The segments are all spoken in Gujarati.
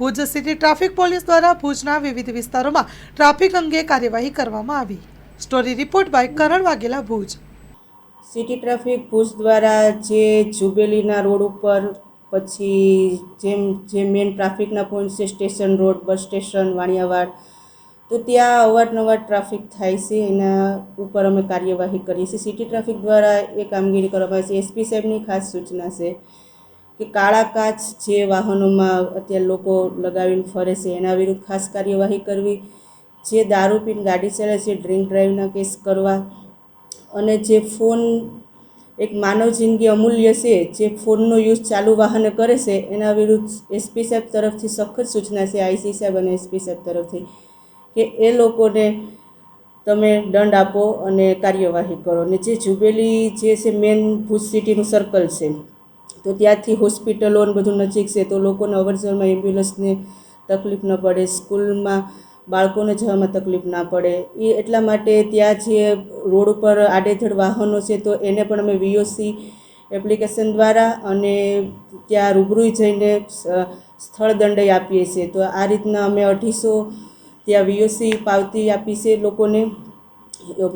ભુજ સિટી ટ્રાફિક પોલીસ દ્વારા ભુજના વિવિધ વિસ્તારોમાં ટ્રાફિક અંગે કાર્યવાહી કરવામાં આવી। Story report by Karan Vaghela, Bhuj. City traffic Bhuj દ્વારા જે જુબેલીના રોડ ઉપર પછી જે મેન ટ્રાફિકના પોઈન્ટ છે, station road, bus station, Vaniyawad, તો ત્યાં અવારનવાર ટ્રાફિક થાય છે। એના ઉપર અમે કાર્યવાહી કરીએ છીએ। સિટી ટ્રાફિક દ્વારા એ કામગીરી કરવામાં આવે છે। એસપી સાહેબની ખાસ સૂચના છે કે કાળા કાચ જે વાહનોમાં અત્યારે લોકો લગાવીને ફરે છે એના વિરુદ્ધ ખાસ કાર્યવાહી કરવી, જે દારૂ પીને ગાડી ચલાવે છે ડ્રિંક ડ્રાઈવના કેસ કરવા, અને જે ફોન એક માનવ જિંદગી અમૂલ્ય છે, જે ફોનનો યુઝ ચાલુ વાહને કરે છે એના વિરુદ્ધ એસપી સાહેબ તરફથી સખત સૂચના છે, આઈસી સાહેબ અને એસપી સાહેબ તરફથી, કે એ લોકોને તમે દંડ આપો અને કાર્યવાહી કરો। અને જે જુબેલી જે છે મેન ભુજ સિટીનું સર્કલ છે, તો ત્યાંથી હોસ્પિટલો ને બધું નજીક છે, તો લોકોને અવરજવરમાં એમ્બ્યુલન્સને તકલીફ ન પડે, સ્કૂલમાં બાળકોને જવામાં તકલીફ ના પડે, એ એટલા માટે ત્યાં જે રોડ ઉપર આડેધડ વાહનો છે તો એને પણ અમે વીઓસી એપ્લિકેશન દ્વારા અને ત્યાં રૂબરૂ જઈને સ્થળ દંડ આપીએ છીએ। તો આ રીતના અમે 250 ત્યાં વીઓસી પાવતી આપી છે લોકોને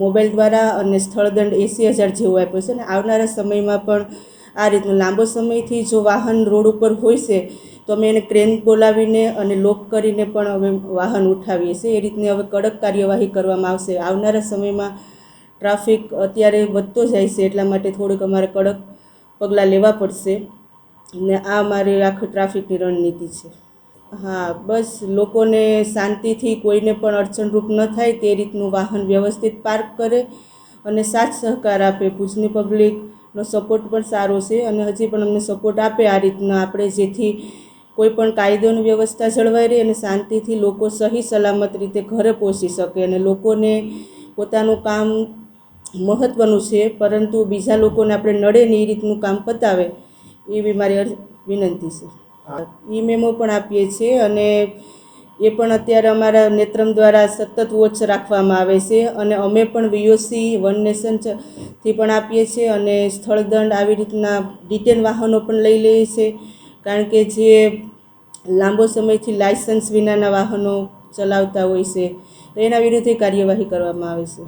મોબાઈલ દ્વારા, અને સ્થળ દંડ 80,000 જેવો આપ્યો છે। અને આવનારા સમયમાં પણ આ રીતનું લાંબો સમયથી જો વાહન રોડ ઉપર હોય છે તો અમે એને ક્રેન બોલાવીને અને લોક કરીને પણ અમે વાહન ઉઠાવીએ છીએ। એ રીતની હવે કડક કાર્યવાહી કરવામાં આવશે। આવનારા સમયમાં ટ્રાફિક અત્યારે વધતો જાય છે, એટલા માટે થોડીક અમારે કડક પગલાં લેવા પડશે, અને આ અમારી આખી ટ્રાફિકની રણનીતિ છે। હા, બસ લોકોને શાંતિથી કોઈને પણ અડચણરૂપ ન થાય તે રીતનું વાહન વ્યવસ્થિત પાર્ક કરે અને સાથ સહકાર આપે। ભુજની પબ્લિકનો સપોર્ટ પણ સારો છે અને હજી પણ અમને સપોર્ટ આપે આ રીતના આપણે, જેથી કોઈ પણ કાયદોની વ્યવસ્થા જળવાઈ રહે અને શાંતિથી લોકો સહી સલામત રીતે ઘરે પહોંચી શકે। અને લોકોને પોતાનું કામ મહત્ત્વનું છે, પરંતુ બીજા લોકોને આપણે નડે ને એ રીતનું કામ પતાવે એવી મારી વિનંતી છે। ઈ મેમો પણ આપીએ છીએ અને એ પણ અત્યારે અમારા નેત્રમ દ્વારા સતત વોચ રાખવામાં આવે છે, અને અમે પણ વીઓસી વન નેશનથી પણ આપીએ છીએ અને સ્થળ દંડ આવી રીતના ડિટેન વાહનો પણ લઈ લઈએ છીએ, કારણ કે જે લાંબો સમયથી લાયસન્સ વિનાના વાહનો ચલાવતા હોય છે તો એના વિરુદ્ધ કાર્યવાહી કરવામાં આવે છે।